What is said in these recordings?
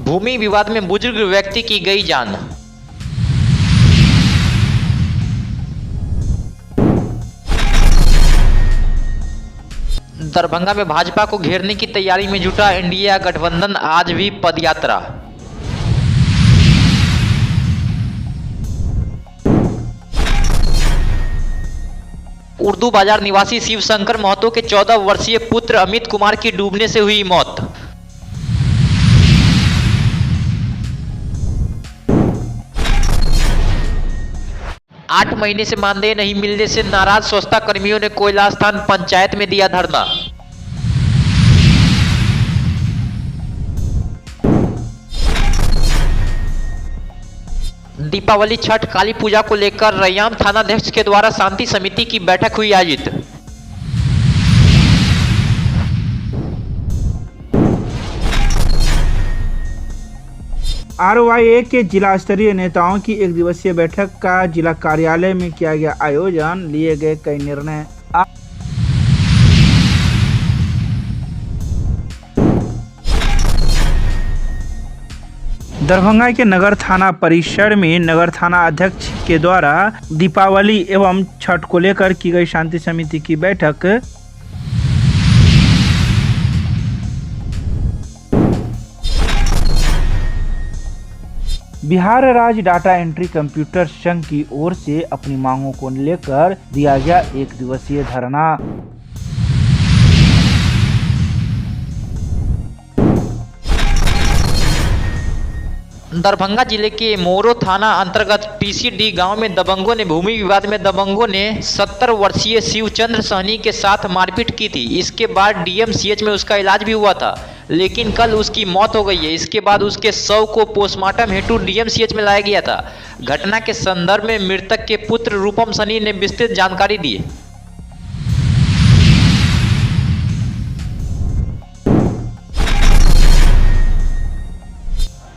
भूमि विवाद में बुजुर्ग व्यक्ति की गई जान। दरभंगा में भाजपा को घेरने की तैयारी में जुटा इंडिया गठबंधन, आज भी पदयात्रा। उर्दू बाजार निवासी शिवशंकर महतो के 14 वर्षीय पुत्र अमित कुमार की डूबने से हुई मौत। आठ महीने से मानदेय नहीं मिलने से नाराज स्वच्छता कर्मियों ने कोयला स्थान पंचायत में दिया धरना। दीपावली, छठ, काली पूजा को लेकर रैयाम थानाध्यक्ष के द्वारा शांति समिति की बैठक हुई आयोजित। RYA के जिला स्तरीय नेताओं की एक दिवसीय बैठक का जिला कार्यालय में किया गया आयोजन, लिए गए कई निर्णय। दरभंगा के नगर थाना परिसर में नगर थाना अध्यक्ष के द्वारा दीपावली एवं छठ को लेकर की गई शांति समिति की बैठक। बिहार राज्य डाटा एंट्री कंप्यूटर संघ की ओर से अपनी मांगों को लेकर दिया गया एक दिवसीय धरना। दरभंगा जिले के मोरो थाना अंतर्गत TCD गांव में दबंगों ने भूमि विवाद में 70 वर्षीय शिवचंद्र सहनी के साथ मारपीट की थी। इसके बाद DMCH में उसका इलाज भी हुआ था, लेकिन कल उसकी मौत हो गई है। इसके बाद उसके शव को पोस्टमार्टम हेतु DMCH में लाया गया था। घटना के संदर्भ में मृतक के पुत्र रूपम सहनी ने विस्तृत जानकारी दी।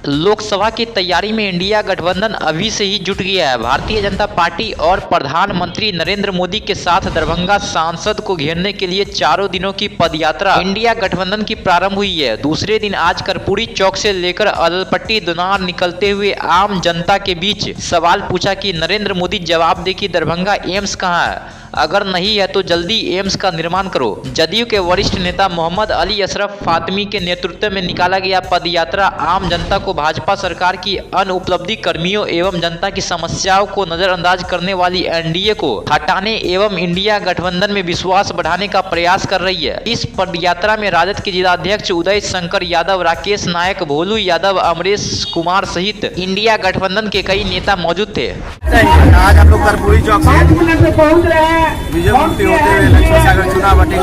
लोकसभा की तैयारी में इंडिया गठबंधन अभी से ही जुट गया है। भारतीय जनता पार्टी और प्रधानमंत्री नरेंद्र मोदी के साथ दरभंगा सांसद को घेरने के लिए 4 दिनों की पदयात्रा इंडिया गठबंधन की प्रारंभ हुई है। दूसरे दिन आज कर्पूरी चौक से लेकर अदलपट्टी दुनार निकलते हुए आम जनता के बीच सवाल पूछा कि नरेंद्र मोदी जवाब दे कि दरभंगा एम्स कहाँ है, अगर नहीं है तो जल्दी एम्स का निर्माण करो। जदयू के वरिष्ठ नेता मोहम्मद अली अशरफ फातमी के नेतृत्व में निकाला गया पदयात्रा आम जनता को भाजपा सरकार की अनुपलब्धि, कर्मियों एवं जनता की समस्याओं को नजरअंदाज करने वाली एनडीए को हटाने एवं इंडिया गठबंधन में विश्वास बढ़ाने का प्रयास कर रही है। इस पदयात्रा में राजद के जिलाध्यक्ष उदय शंकर यादव, राकेश नायक, भोलू यादव, अमरेश कुमार सहित इंडिया गठबंधन के कई नेता मौजूद थे। आज हम लोग कर्पूरी चौक से पहुंच रहे हैं विजय मूर्ति होते हुए लक्ष्मी सागर चुनावटी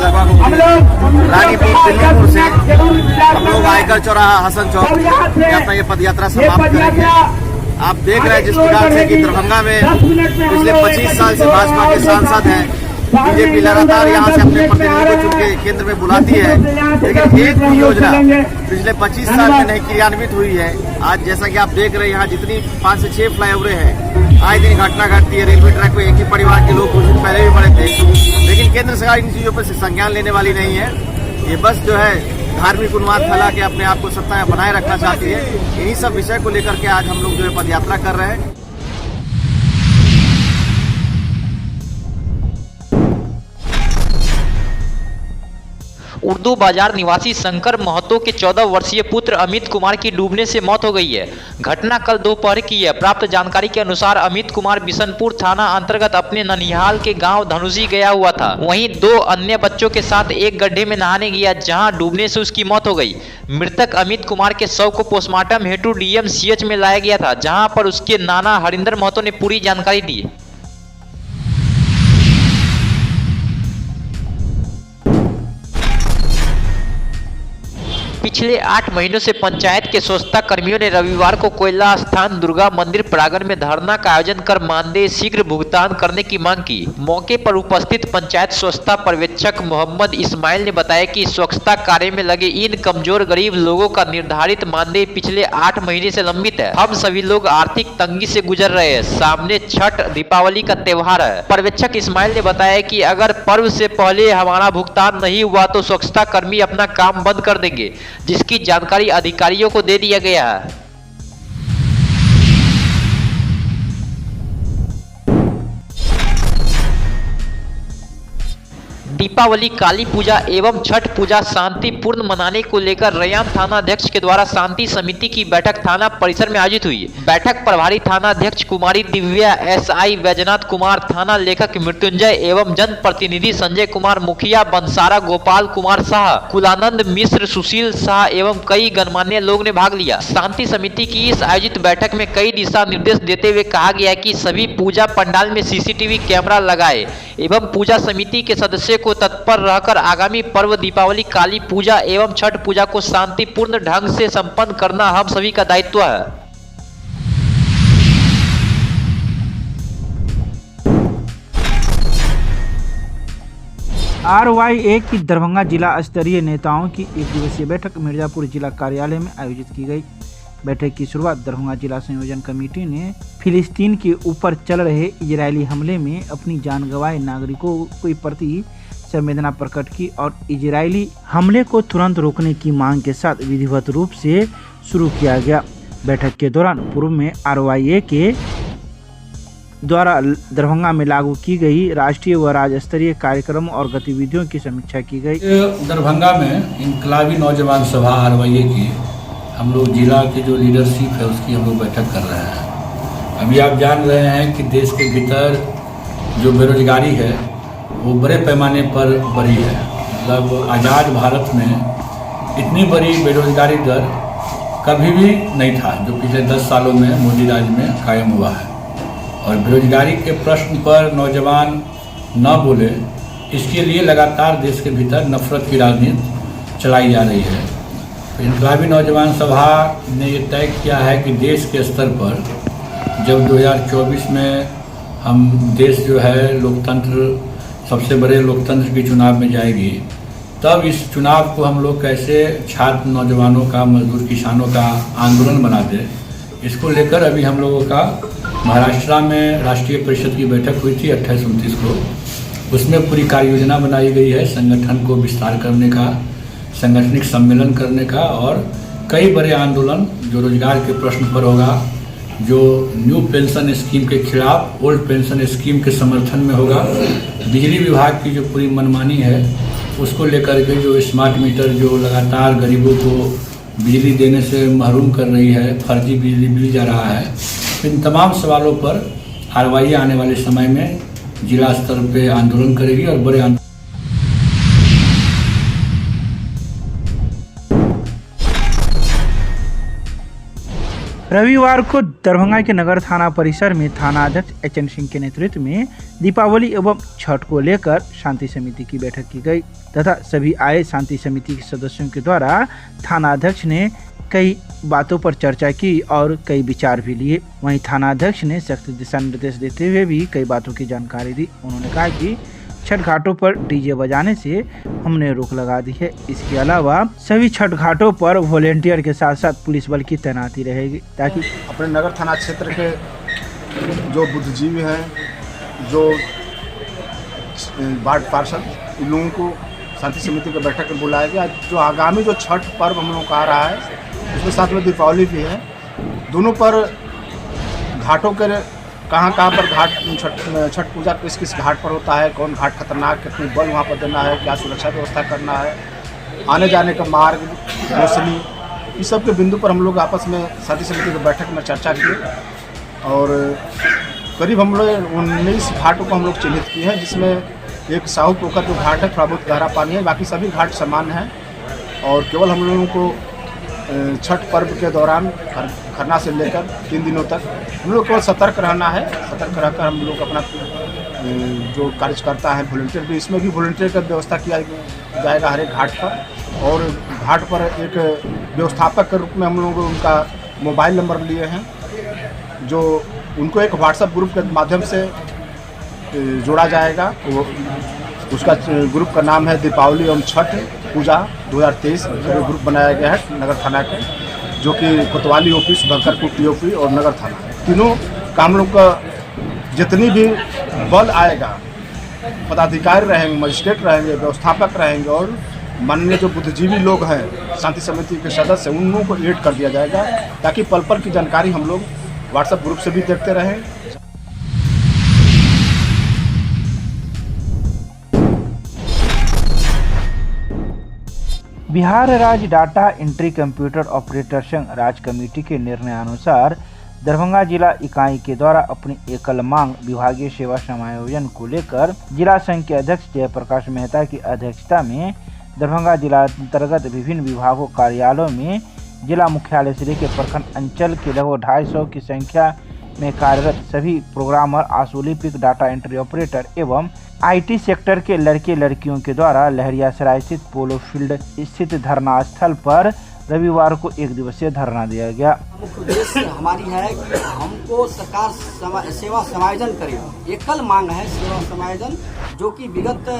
रानीपुर दिल्लीपुर से हम लोग आयकर चौराहा हसन चौक अपना ये पदयात्रा समाप्त करेंगे। आप देख रहे हैं जिस प्रकार से कि दरभंगा में पिछले 25 साल से भाजपा के सांसद हैं। बीजेपी लगातार यहाँ से अपने प्रतिनिधियों को चुन के केंद्र में बुलाती है, लेकिन एक भी योजना पिछले 25 साल में नहीं क्रियान्वित हुई है। आज जैसा कि आप देख रहे हैं यहाँ जितनी 5 से 6 फ्लाईओवरें हैं, आए दिन घटना घटती है। रेलवे ट्रैक पे एक ही परिवार के लोग कुछ दिन पहले भी पड़े थे, लेकिन केंद्र सरकार इन चीजों पर संज्ञान लेने वाली नहीं है। ये बस जो है धार्मिक उन्माद फैला के अपने आप को सत्ता बनाए रखना चाहती है। इन्हीं सब विषय को लेकर के आज हम लोग जो है पदयात्रा कर रहे हैं। उर्दू बाजार निवासी शंकर महतो के 14 वर्षीय पुत्र अमित कुमार की डूबने से मौत हो गई है। घटना कल दोपहर की है। प्राप्त जानकारी के अनुसार अमित कुमार बिशनपुर थाना अंतर्गत अपने ननिहाल के गांव धनुषी गया हुआ था। वहीं 2 अन्य बच्चों के साथ एक गड्ढे में नहाने गया, जहां डूबने से उसकी मौत हो गई। मृतक अमित कुमार के शव को पोस्टमार्टम हेतु DMCH में लाया गया था, जहाँ पर उसके नाना हरिंदर महतो ने पूरी जानकारी दी। पिछले 8 महीनों से पंचायत के स्वच्छता कर्मियों ने रविवार को कोयला स्थान दुर्गा मंदिर प्रांगण में धरना का आयोजन कर मानदेय शीघ्र भुगतान करने की मांग की। मौके पर उपस्थित पंचायत स्वच्छता पर्यवेक्षक मोहम्मद इस्माइल ने बताया कि स्वच्छता कार्य में लगे इन कमजोर गरीब लोगों का निर्धारित मानदेय पिछले 8 महीने से लंबित है। हम सभी लोग आर्थिक तंगी से गुजर रहे हैं। सामने छठ दीपावली का त्योहार है। पर्यवेक्षक इस्माइल ने बताया कि अगर पर्व से पहले हमारा भुगतान नहीं हुआ तो स्वच्छता कर्मी अपना काम बंद कर देंगे। जिसकी जानकारी अधिकारियों को दे दिया गया है। दीपावली, काली पूजा एवं छठ पूजा शांतिपूर्ण मनाने को लेकर रैयाम थाना अध्यक्ष के द्वारा शांति समिति की बैठक थाना परिसर में आयोजित हुई। बैठक प्रभारी थाना अध्यक्ष कुमारी दिव्या, एसआई वैजनाथ कुमार, थाना लेखक मृत्युंजय एवं जन प्रतिनिधि संजय कुमार, मुखिया बंसारा गोपाल कुमार शाह, कुलानंद मिश्र, सुशील शाह एवं कई गणमान्य लोग ने भाग लिया। शांति समिति की इस आयोजित बैठक में कई दिशा निर्देश देते हुए कहा गया कि सभी पूजा पंडाल में सीसीटीवी कैमरा लगाए एवं पूजा समिति के सदस्य को तत्पर रहकर आगामी पर्व दीपावली, काली पूजा एवं छठ पूजा को शांतिपूर्ण ढंग से संपन्न करना हम सभी का दायित्व है। RYA की दरभंगा जिला स्तरीय नेताओं की एक दिवसीय बैठक मिर्जापुर जिला कार्यालय में आयोजित की गई। बैठक की शुरुआत दरभंगा जिला संयोजन कमेटी ने फिलिस्तीन के ऊपर चल रहे इजरायली हमले में अपनी जान गंवाए नागरिकों के प्रति संवेदना प्रकट की और इजरायली हमले को तुरंत रोकने की मांग के साथ विधिवत रूप से शुरू किया गया। बैठक के दौरान पूर्व में RYA के द्वारा दरभंगा में लागू की गई राष्ट्रीय व राज्य स्तरीय कार्यक्रमों और गतिविधियों की समीक्षा की गई। दरभंगा में इनकलाबी नौजवान सभा RYA की हम लोग जिला की जो लीडरशिप है उसकी हम लोग बैठक कर रहे हैं। अभी आप जान रहे हैं कि देश के भीतर जो बेरोजगारी है वो बड़े पैमाने पर बढ़ी है। मतलब आज़ाद भारत में इतनी बड़ी बेरोजगारी दर कभी भी नहीं था जो पिछले 10 सालों में मोदी राज में कायम हुआ है। और बेरोजगारी के प्रश्न पर नौजवान न बोले, इसके लिए लगातार देश के भीतर नफरत की राजनीति चलाई जा रही है। तो इनकलाबी नौजवान सभा ने ये तय किया है कि देश के स्तर पर जब 2024 में हम देश जो है लोकतंत्र, सबसे बड़े लोकतंत्र के चुनाव में जाएगी, तब इस चुनाव को हम लोग कैसे छात्र नौजवानों का, मजदूर किसानों का आंदोलन बना दे, इसको लेकर अभी हम लोगों का महाराष्ट्र में राष्ट्रीय परिषद की बैठक हुई थी 28-29 को। उसमें पूरी कार्य योजना बनाई गई है संगठन को विस्तार करने का, संगठनिक सम्मेलन करने का और कई बड़े आंदोलन जो रोजगार के प्रश्न पर होगा, जो न्यू पेंशन स्कीम के खिलाफ ओल्ड पेंशन स्कीम के समर्थन में होगा, बिजली विभाग की जो पूरी मनमानी है उसको लेकर के जो स्मार्ट मीटर जो लगातार गरीबों को बिजली देने से महरूम कर रही है, फर्जी बिजली बिल जा रहा है, इन तमाम सवालों पर RYA आने वाले समय में जिला स्तर पे आंदोलन करेगी और बड़े रविवार को दरभंगा के नगर थाना परिसर में थाना अध्यक्ष HN सिंह के नेतृत्व में दीपावली एवं छठ को लेकर शांति समिति की बैठक की गई तथा सभी आए शांति समिति के सदस्यों के द्वारा थाना अध्यक्ष ने कई बातों पर चर्चा की और कई विचार भी लिए। वहीं थाना अध्यक्ष ने सख्त दिशा निर्देश देते हुए भी कई बातों की जानकारी दी। उन्होंने कहा कि छठ घाटों पर डीजे बजाने से हमने रोक लगा दी है। इसके अलावा सभी छठ घाटों पर वॉलेंटियर के साथ साथ पुलिस बल की तैनाती रहेगी ताकि अपने नगर थाना क्षेत्र के जो बुद्धिजीवी हैं, जो वार्ड पार्षद, इन लोगों को शांति समिति की बैठक में बुलाया गया। जो आगामी जो छठ पर्व हम लोग का आ रहा है उसमें साथ में दीपावली भी है, दोनों पर घाटों के कहाँ पर घाट छठ पूजा किस घाट पर होता है, कौन घाट खतरनाक, कितनी बल वहाँ पर देना है, क्या सुरक्षा व्यवस्था करना है, आने जाने का मार्ग, रोशनी, इस सब के बिंदु पर हम लोग आपस में शांति समिति की बैठक में चर्चा किए और करीब हम लोग 19 घाटों को हम लोग चिन्हित किए हैं, जिसमें एक साहू पोखर जो घाट है थोड़ा बहुत गहरा पानी है, बाकी सभी घाट समान हैं। और केवल हम लोगों को छठ पर्व के दौरान खरना से लेकर 3 दिनों तक हम लोग को सतर्क रहना है। सतर्क रहकर हम लोग अपना जो कार्यकर्ता है वॉलंटियर भी, इसमें भी वॉलंटियर का व्यवस्था किया जाएगा हर एक घाट पर। और घाट पर एक व्यवस्थापक के रूप में हम लोग उनका मोबाइल नंबर लिए हैं, जो उनको एक व्हाट्सएप ग्रुप के माध्यम से जोड़ा जाएगा। वो उसका ग्रुप का नाम है दीपावली एवं छठ पूजा 2023 ग्रुप बनाया गया है नगर थाना के, जो कि कोतवाली ओपी, शुभंकरपुर TOP और नगर थाना, तीनों का हम लोग का जितनी भी बल आएगा, पदाधिकारी रहेंगे, मजिस्ट्रेट रहेंगे, व्यवस्थापक रहेंगे और माननीय जो बुद्धिजीवी लोग हैं शांति समिति के सदस्य, उन लोगों को एड कर दिया जाएगा ताकि पल पल की जानकारी हम लोग व्हाट्सएप ग्रुप से भी देखते रहें। बिहार राज्य डाटा एंट्री कंप्यूटर ऑपरेटर संघ राज्य कमेटी के निर्णयानुसार दरभंगा जिला इकाई के द्वारा अपनी एकल मांग विभागीय सेवा समायोजन को लेकर जिला संघ के अध्यक्ष जयप्रकाश मेहता की अध्यक्षता में दरभंगा जिला अंतर्गत विभिन्न विभागों कार्यालयों में जिला मुख्यालय से लेकर प्रखंड अंचल के लगभग 250 की संख्या में कार्यरत सभी प्रोग्रामर, आशुलिपिक, डाटा एंट्री ऑपरेटर एवं IT सेक्टर के लड़के लड़कियों के द्वारा लहरियासराय स्थित पोलो फील्ड स्थित धरना स्थल पर रविवार को 1 दिवसीय धरना दिया गया। मुख्य उद्देश्य हमारी है कि हमको सरकार सेवा समायोजन करे। एकल मांग है सेवा समायोजन, जो कि विगत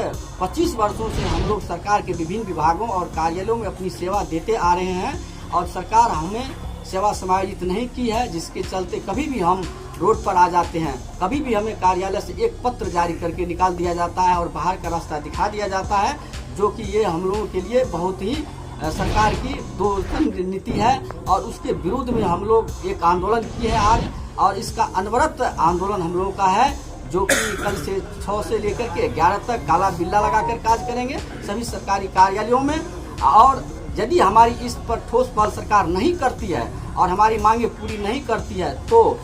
25 वर्षों से हम लोग सरकार के विभिन्न विभागों और कार्यालयों में अपनी सेवा देते आ रहे हैं और सरकार हमें सेवा समायोजित नहीं की है, जिसके चलते कभी भी हम रोड पर आ जाते हैं, कभी भी हमें कार्यालय से एक पत्र जारी करके निकाल दिया जाता है और बाहर का रास्ता दिखा दिया जाता है, जो कि ये हम लोगों के लिए बहुत ही सरकार की दोषन नीति है और उसके विरुद्ध में हम लोग एक आंदोलन किए हैं आज, और इसका अनवरत आंदोलन हम लोगों का है, जो कि कल से 6 से लेकर के 11 तक काला बिल्ला लगाकर कार्य करेंगे सभी सरकारी कार्यालयों में। और यदि हमारी इस पर ठोस पहल सरकार नहीं करती है और हमारी मांगे पूरी नहीं करती है तो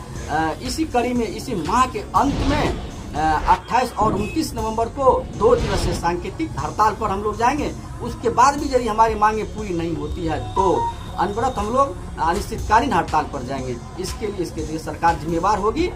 इसी कड़ी में इसी माह के अंत में 28 और 29 नवंबर को 2 दिवसीय सांकेतिक हड़ताल पर हम लोग जाएंगे। उसके बाद भी यदि हमारी मांगे पूरी नहीं होती है तो अनवरत हम लोग अनिश्चितकालीन हड़ताल पर जाएंगे। इसके लिए सरकार जिम्मेवार होगी